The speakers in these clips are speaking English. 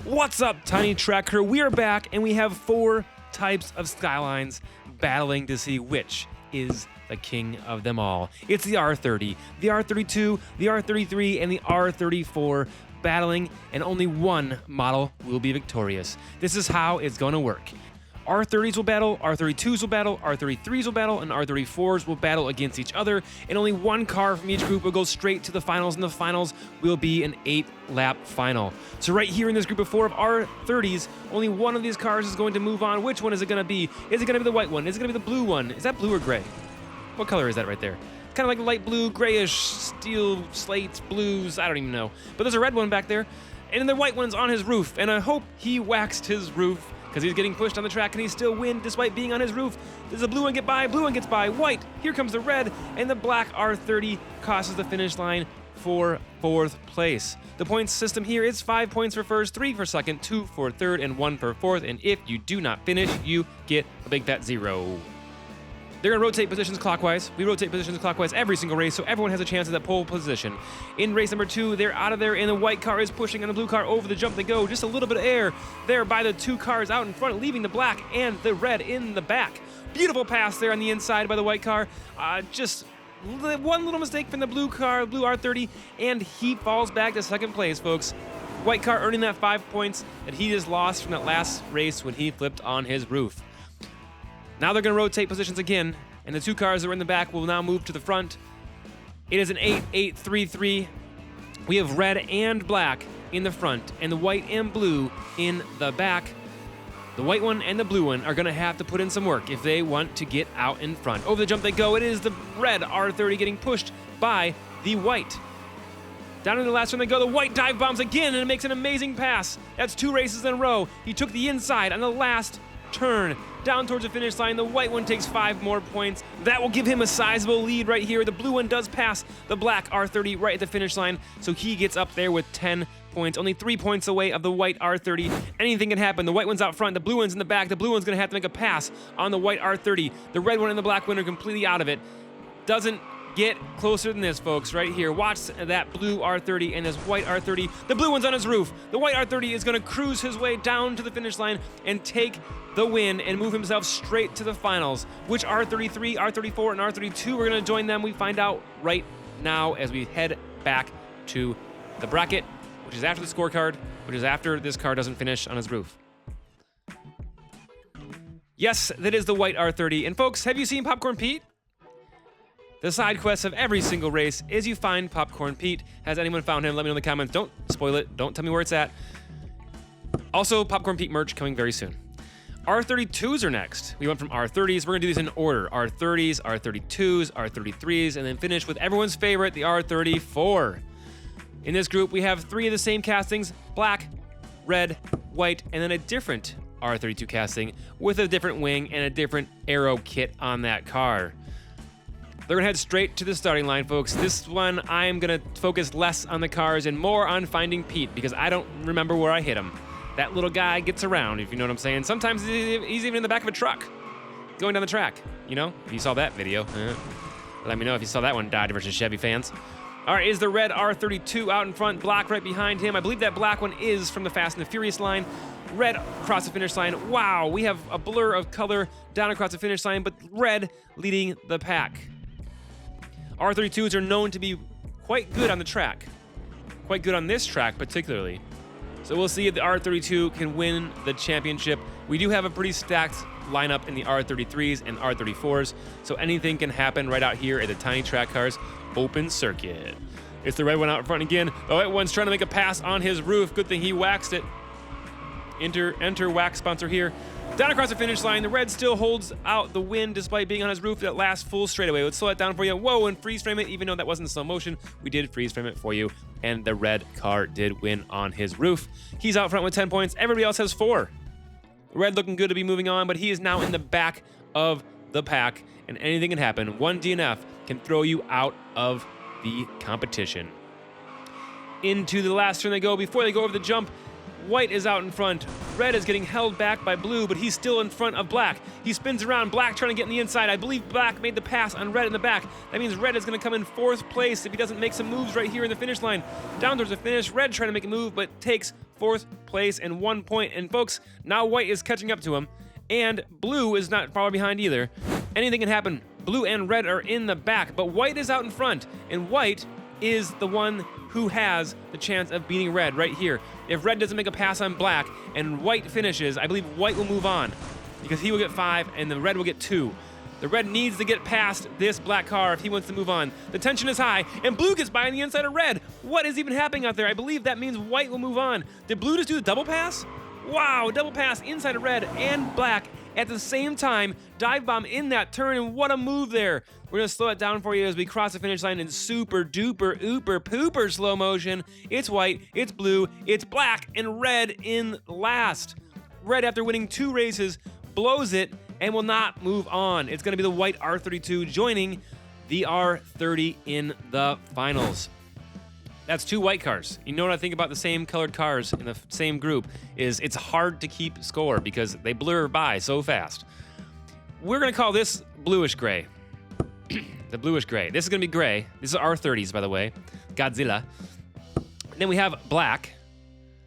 What's up, Tiny Track Crew? We are back, and we have 4 types of Skylines battling to see which is the king of them all. It's the R30, the R32, the R33, and the R34 battling, and only one model will be victorious. This is how it's going to work. R30s will battle, R32s will battle, R33s will battle, and R34s will battle against each other, and only one car from each group will go straight to the finals, and the finals will be an 8-lap final. So right here in this group of 4 of R30s, only one of these cars is going to move on. Which one is it going to be? Is it going to be the white one? Is it going to be the blue one? Is that blue or gray? What color is that right there? It's kind of like light blue, grayish, steel, slates, blues, I don't even know. But there's a red one back there, and then the white one's on his roof, and I hope he waxed his roof, because he's getting pushed on the track. Can he still win despite being on his roof? Does the blue one get by? Blue one gets by. White. Here comes the red. And the black R30 crosses the finish line for 4th place. The points system here is 5 points for first, 3 for second, 2 for third, and 1 for fourth. And if you do not finish, you get a big fat 0. They're going to rotate positions clockwise. We rotate positions clockwise every single race, so everyone has a chance at that pole position. In race number 2, they're out of there, and the white car is pushing on the blue car over the jump they go. Just a little bit of air there by the 2 cars out in front, leaving the black and the red in the back. Beautiful pass there on the inside by the white car. Just one little mistake from the blue car, blue R30, and he falls back to second place, folks. White car earning that 5 points that he just lost from that last race when he flipped on his roof. Now they're going to rotate positions again, and the 2 cars that are in the back will now move to the front. It is an 8-8-3-3. We have red and black in the front, and the white and blue in the back. The white one and the blue one are going to have to put in some work if they want to get out in front. Over the jump they go. It is the red R30 getting pushed by the white. Down in the last one they go. The white dive bombs again, and it makes an amazing pass. That's 2 races in a row. He took the inside on the last turn down towards the finish line. The white one takes 5 more points. That will give him a sizable lead right here. The blue one does pass the black R30 right at the finish line, so he gets up there with 10 points, only 3 points away of the white R30. Anything can happen. The white one's out front, the blue one's in the back. The blue one's gonna have to make a pass on the white R30. The red one and the black one are completely out of it. Doesn't get closer than this, folks, right here. Watch that blue R30 and this white R30. The blue one's on his roof. The white R30 is going to cruise his way down to the finish line and take the win and move himself straight to the finals. Which R33, R34, and R32 are going to join them, we find out right now as we head back to the bracket, which is after the scorecard, which is after this car doesn't finish on his roof. Yes, that is the white R30. And folks, have you seen Popcorn Pete? The side quest of every single race is you find Popcorn Pete. Has anyone found him? Let me know in the comments. Don't spoil it. Don't tell me where it's at. Also, Popcorn Pete merch coming very soon. R32s are next. We went from R30s. We're going to do these in order. R30s, R32s, R33s, and then finish with everyone's favorite, the R34. In this group, we have 3 of the same castings, black, red, white, and then a different R32 casting with a different wing and a different aero kit on that car. They're gonna head straight to the starting line, folks. This one, I'm gonna focus less on the cars and more on finding Pete, because I don't remember where I hit him. That little guy gets around, if you know what I'm saying. Sometimes he's even in the back of a truck, going down the track. You know, if you saw that video, let me know if you saw that one, Dodge versus Chevy fans. All right, is the red R32 out in front, black right behind him. I believe that black one is from the Fast and the Furious line. Red across the finish line. Wow, we have a blur of color down across the finish line, but red leading the pack. R32s are known to be quite good on the track. Quite good on this track particularly. So we'll see if the R32 can win the championship. We do have a pretty stacked lineup in the R33s and R34s, so anything can happen right out here at the Tiny Track Cars open circuit. It's the red one out front again. The white one's trying to make a pass on his roof. Good thing he waxed it. Enter wax sponsor here. Down across the finish line, the red still holds out the win despite being on his roof that last full straightaway. Let's slow that down for you. Whoa, and freeze frame it, even though that wasn't slow motion. We did freeze frame it for you, and the red car did win on his roof. He's out front with 10 points. Everybody else has 4. Red looking good to be moving on, but he is now in the back of the pack, and anything can happen. One DNF can throw you out of the competition. Into the last turn they go. Before they go over the jump, white is out in front. Red is getting held back by blue, but he's still in front of black. He spins around, black trying to get in the inside. I believe black made the pass on red in the back. That means red is going to come in 4th place if he doesn't make some moves right here in the finish line. Down towards the finish, red trying to make a move, but takes 4th place and 1 point. And folks, now white is catching up to him, and blue is not far behind either. Anything can happen. Blue and red are in the back, but white is out in front, and white is the one who has the chance of beating red right here. If red doesn't make a pass on black and white finishes, I believe white will move on because he will get 5 and the red will get 2. The red needs to get past this black car if he wants to move on. The tension is high, and blue gets by on the inside of red. What is even happening out there? I believe that means white will move on. Did blue just do the double pass? Wow, double pass inside of red and black at the same time. Dive bomb in that turn, and what a move there. We're gonna slow it down for you as we cross the finish line in super duper ooper pooper slow motion. It's white, it's blue, it's black, and red in last. Red, after winning 2 races, blows it and will not move on. It's gonna be the white R32 joining the R30 in the finals. That's 2 white cars. You know what I think about the same colored cars in the same group is it's hard to keep score because they blur by so fast. We're gonna call this bluish gray. The bluish gray. This is gonna be gray. These are R30s, by the way. Godzilla. And then we have black.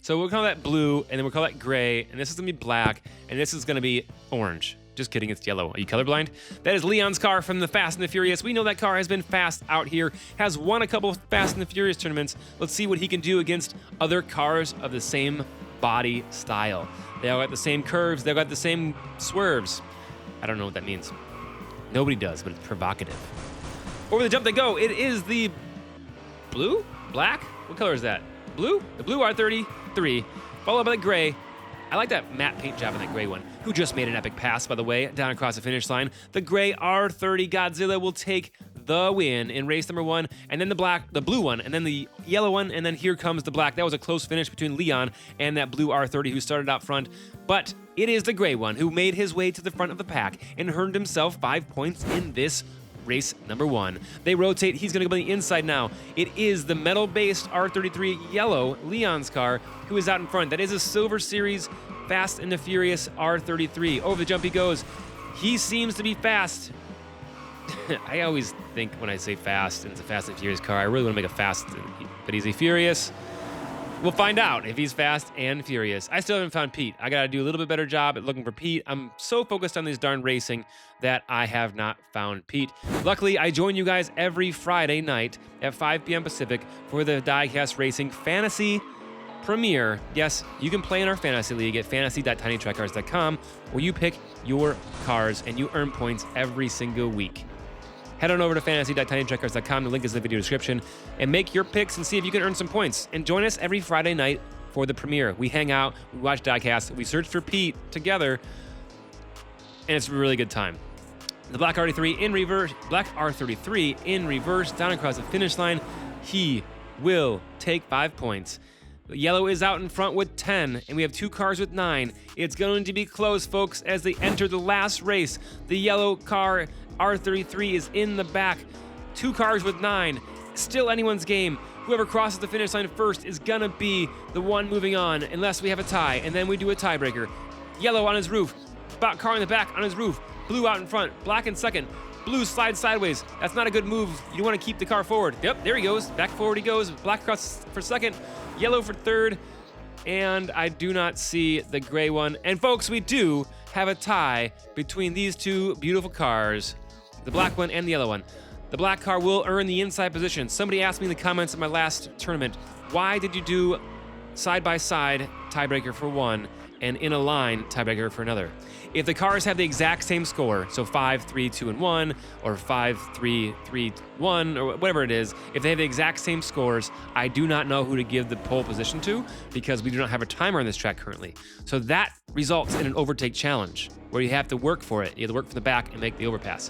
So we'll call that blue, and then we'll call that gray, and this is gonna be black, and this is gonna be orange. Just kidding, it's yellow. Are you colorblind? That is Leon's car from the Fast and the Furious. We know that car has been fast out here, has won a couple of Fast and the Furious tournaments. Let's see what he can do against other cars of the same body style. They all got the same curves, they all got the same swerves. I don't know what that means. Nobody does, but it's provocative. Over the jump they go. It is the blue? Black? What color is that? Blue? The blue R33, followed by the gray. I like that matte paint job on that gray one, who just made an epic pass, by the way, down across the finish line. The gray R30 Godzilla will take the win in race number 1, and then the blue one, and then the yellow one, and then here comes the black. That was a close finish between Leon and that blue R30 who started out front, but it is the gray one who made his way to the front of the pack and earned himself 5 points in this race number 1. They rotate. He's going to go on the inside now. It is the metal-based R33 yellow Leon's car who is out in front. That is a Silver Series Fast and the Furious R33. Over the jump he goes. He seems to be fast. I always think when I say fast and it's a Fast and Furious car, I really want to make a fast, but is he furious? We'll find out if he's fast and furious. I still haven't found Pete. I gotta do a little bit better job at looking for Pete. I'm so focused on this darn racing that I have not found Pete. Luckily, I join you guys every Friday night at 5 p.m. Pacific for the DIECAST Racing Fantasy Premiere. Yes, you can play in our fantasy league at fantasy.tinytrackcars.com, where you pick your cars and you earn points every single week. Head on over to fantasy.tinytrackcars.com, the link is in the video description, and make your picks and see if you can earn some points. And join us every Friday night for the premiere. We hang out, we watch DIECAST, we search for Pete together, and it's a really good time. The black R33 in reverse, down across the finish line. He will take 5 points. The yellow is out in front with 10, and we have 2 cars with 9. It's going to be close, folks, as they enter the last race. The yellow car R33 is in the back. 2 cars with 9. Still anyone's game. Whoever crosses the finish line first is gonna be the one moving on, unless we have a tie, and then we do a tiebreaker. Yellow on his roof. Car in the back on his roof. Blue out in front. Black in second. Blue slides sideways. That's not a good move. You want to keep the car forward. Yep, there he goes. Back forward he goes. Black across for second. Yellow for third. And I do not see the gray one. And folks, we do have a tie between these 2 beautiful cars, the black one and the yellow one. The black car will earn the inside position. Somebody asked me in the comments of my last tournament, why did you do side-by-side tiebreaker for one and in a line tiebreaker for another? If the cars have the exact same score, so 5, 3, 2, and 1, or 5, 3, 3, 1, or whatever it is, if they have the exact same scores, I do not know who to give the pole position to because we do not have a timer on this track currently. So that results in an overtake challenge where you have to work for it. You have to work from the back and make the overpass.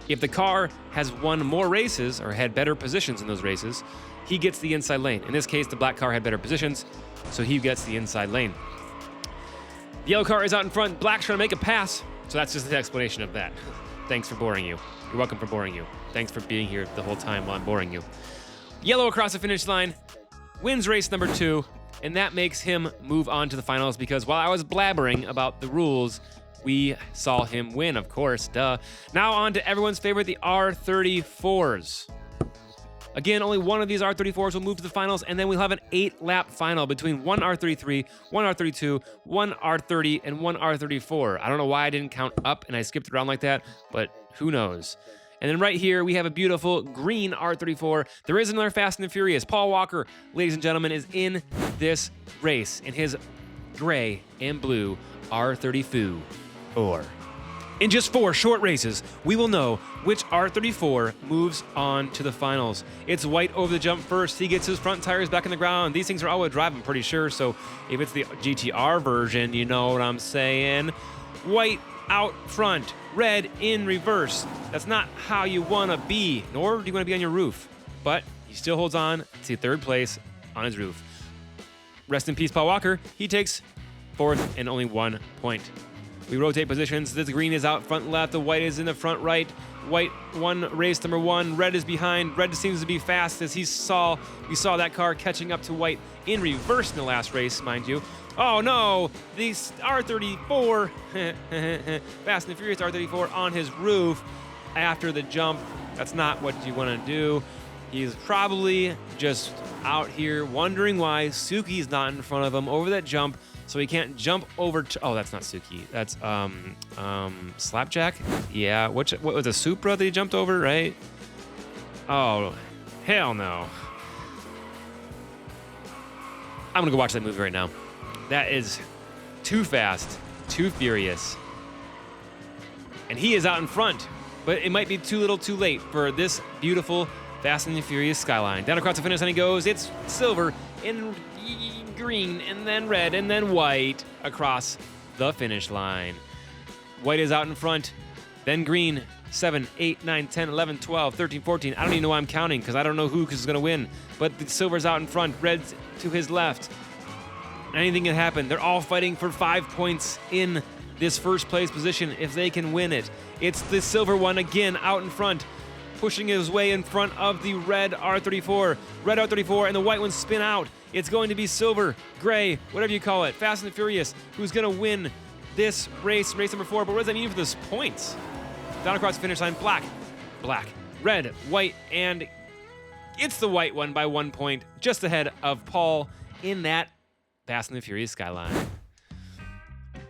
If the car has won more races or had better positions in those races, he gets the inside lane. In this case, the black car had better positions, so he gets the inside lane. The yellow car is out in front. Black's trying to make a pass. So that's just the explanation of that. Thanks for boring you. You're welcome for boring you. Thanks for being here the whole time while I'm boring you. Yellow across the finish line, wins race number 2, and that makes him move on to the finals because while I was blabbering about the rules, we saw him win, of course, duh. Now on to everyone's favorite, the R34s. Again, only one of these R34s will move to the finals, and then we'll have an 8-lap final between one R33, one R32, one R30, and one R34. I don't know why I didn't count up and I skipped around like that, but who knows? And then right here, we have a beautiful green R34. There is another Fast and Furious. Paul Walker, ladies and gentlemen, is in this race in his gray and blue R34. In just 4 short races, we will know which R34 moves on to the finals. It's White over the jump first. He gets his front tires back in the ground. These things are all-wheel drive, I'm pretty sure, so if it's the GTR version, you know what I'm saying. White out front, red in reverse. That's not how you want to be, nor do you want to be on your roof. But he still holds on to 3rd place on his roof. Rest in peace, Paul Walker. He takes 4th and only 1 point. We rotate positions. This green is out front left. The white is in the front right. White won race number 1. Red is behind. Red seems to be fast as we saw that car catching up to white in reverse in the last race, mind you. Oh no, the R34, Fast and Furious R34 on his roof after the jump. That's not what you want to do. He's probably just out here wondering why Suki's not in front of him over that jump. So he can't jump over to, oh, that's not Suki. That's Slapjack? Yeah, what was a Supra that he jumped over, right? Oh, hell no. I'm gonna go watch that movie right now. That is too fast, too furious. And he is out in front, but it might be too little too late for this beautiful Fast and Furious Skyline. Down across the finish line he goes. It's silver and green and then red and then white across the finish line. White is out in front, then green, 7, 8, 9, 10, 11, 12, 13, 14. I don't even know why I'm counting because I don't know who is going to win. But the silver's out in front, red's to his left. Anything can happen. They're all fighting for 5 points in this first place position if they can win it. It's the silver one again out in front, pushing his way in front of the red R34. Red R34 and the white one spin out. It's going to be silver, gray, whatever you call it. Fast and Furious, who's going to win this race, race number 4. But what does that mean for this points? Down across the finish line, black, red, white, and it's the white one by 1 point, just ahead of Paul in that Fast and the Furious Skyline.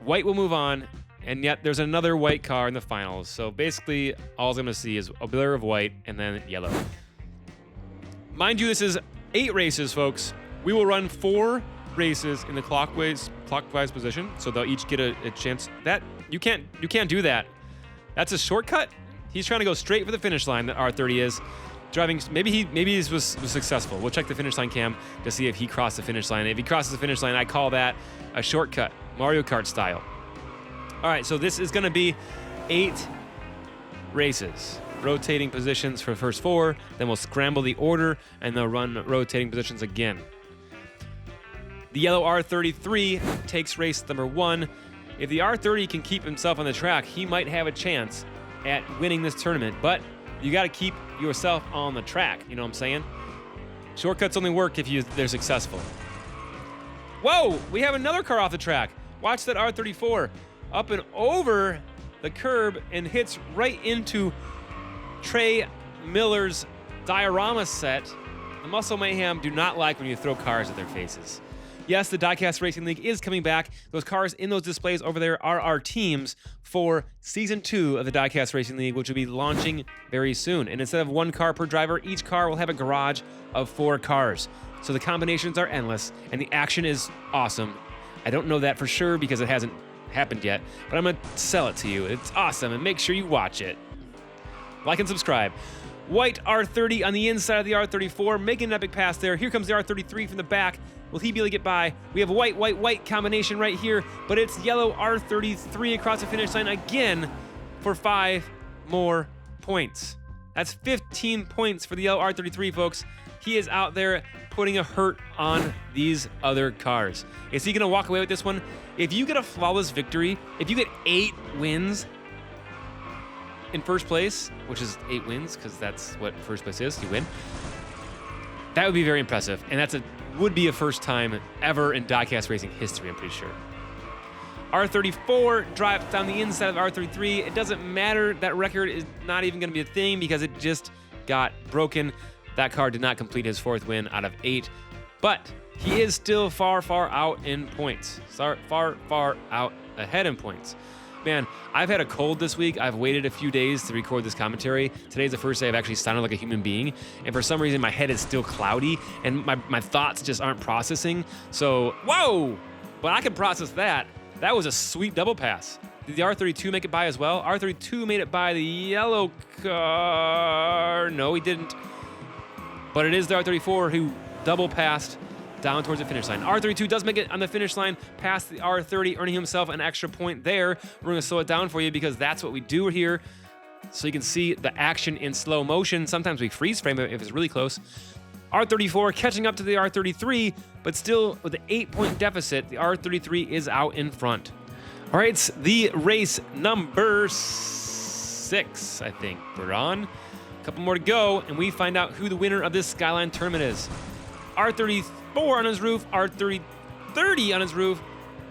White will move on, and yet there's another white car in the finals. So basically, all I'm going to see is a blur of white and then yellow. Mind you, this is 8 races, folks. We will run 4 races in the clockwise position, so they'll each get a chance. That you can't do that. That's a shortcut. He's trying to go straight for the finish line. That R30 is driving. Maybe he was successful. We'll check the finish line cam to see if he crossed the finish line. If he crosses the finish line, I call that a shortcut, Mario Kart style. All right, so this is going to be 8 races. Rotating positions for the first 4, then we'll scramble the order, and they'll run rotating positions again. The yellow R33 takes race number 1. If the R30 can keep himself on the track, he might have a chance at winning this tournament, but you got to keep yourself on the track, you know what I'm saying? Shortcuts only work if they're successful. Whoa, we have another car off the track. Watch that R34 up and over the curb and hits right into Trey Miller's diorama set. The Muscle Mayhem do not like when you throw cars at their faces. Yes, the DIECAST Racing League is coming back. Those cars in those displays over there are our teams for Season 2 of the DIECAST Racing League, which will be launching very soon. And instead of 1 car per driver, each car will have a garage of 4 cars. So the combinations are endless, and the action is awesome. I don't know that for sure because it hasn't happened yet, but I'm going to sell it to you. It's awesome, and make sure you watch it. Like and subscribe. White R30 on the inside of the R34, making an epic pass there. Here comes the R33 from the back. Will he be able to get by? We have a white, white, white combination right here, but it's yellow R33 across the finish line again for 5 more points. That's 15 points for the yellow R33, folks. He is out there putting a hurt on these other cars. Is he going to walk away with this one? If you get a flawless victory, if you get 8 wins in first place, which is 8 wins, because that's what first place is, you win, that would be very impressive. And that's would be a first time ever in DIECAST Racing history, I'm pretty sure. R34 drives down the inside of R33. It doesn't matter. That record is not even going to be a thing because it just got broken. That car did not complete his 4th win out of 8, but he is still far, far out in points. Far, far out ahead in points. Man, I've had a cold this week. I've waited a few days to record this commentary. Today's the first day I've actually sounded like a human being, and for some reason my head is still cloudy, and my thoughts just aren't processing. So, whoa! But I can process that. That was a sweet double pass. Did the R32 make it by as well? R32 made it by the yellow car. No, he didn't. But it is the R34 who double passed down towards the finish line. R32 does make it on the finish line past the R30, earning himself an extra point there. We're gonna slow it down for you because that's what we do here. So you can see the action in slow motion. Sometimes we freeze frame it if it's really close. R34 catching up to the R33, but still with an 8-point deficit, the R33 is out in front. All right, it's the race number 6, I think we're on. A couple more to go, and we find out who the winner of this Skyline tournament is. R34 on his roof, R30 on his roof.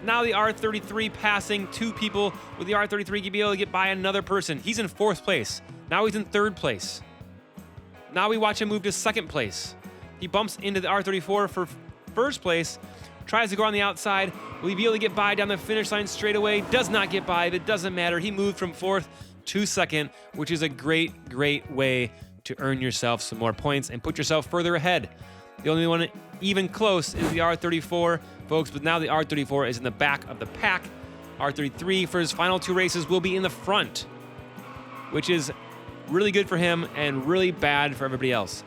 Now the R33 passing 2 people. With the R33, he'll be able to get by another person. He's in 4th place. Now he's in 3rd place. Now we watch him move to 2nd place. He bumps into the R34 for 1st place. Tries to go on the outside. Will he be able to get by down the finish line straight away? Does not get by, but it doesn't matter. He moved from 4th to 2nd, which is a great, great way to earn yourself some more points and put yourself further ahead. The only one even close is the R34, folks, but now the R34 is in the back of the pack. R33 for his final 2 races will be in the front, which is really good for him and really bad for everybody else.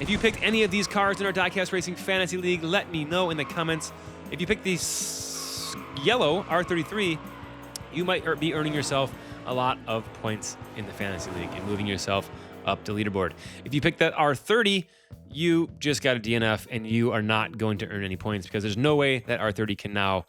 If you picked any of these cars in our DIECAST Racing Fantasy League, let me know in the comments. If you picked the yellow R33, you might be earning yourself a lot of points in the Fantasy League and moving yourself up the leaderboard. If you picked that R30, you just got a DNF and you are not going to earn any points because there's no way that R30 can now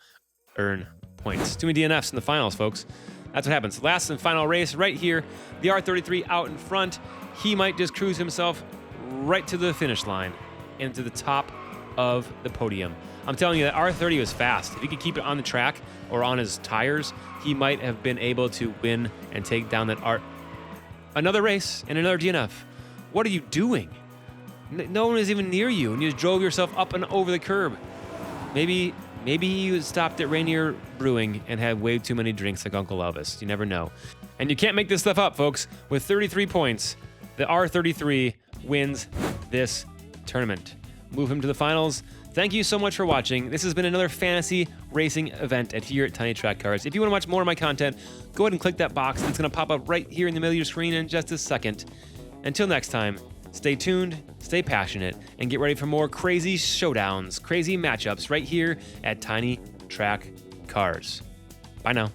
earn points. Too many DNFs in the finals, folks. That's what happens. Last and final race right here. The R33 out in front. He might just cruise himself right to the finish line and to the top of the podium. I'm telling you that R30 was fast. If he could keep it on the track or on his tires, he might have been able to win and take down that another race and another DNF. What are you doing? No one is even near you, and you just drove yourself up and over the curb. Maybe you stopped at Rainier Brewing and had way too many drinks like Uncle Elvis. You never know. And you can't make this stuff up, folks. With 33 points, the R33 wins this tournament. Move him to the finals. Thank you so much for watching. This has been another fantasy racing event here at Tiny Track Cars. If you want to watch more of my content, go ahead and click that box that's going to pop up right here in the middle of your screen in just a second. Until next time, stay tuned, stay passionate, and get ready for more crazy showdowns, crazy matchups right here at Tiny Track Cars. Bye now.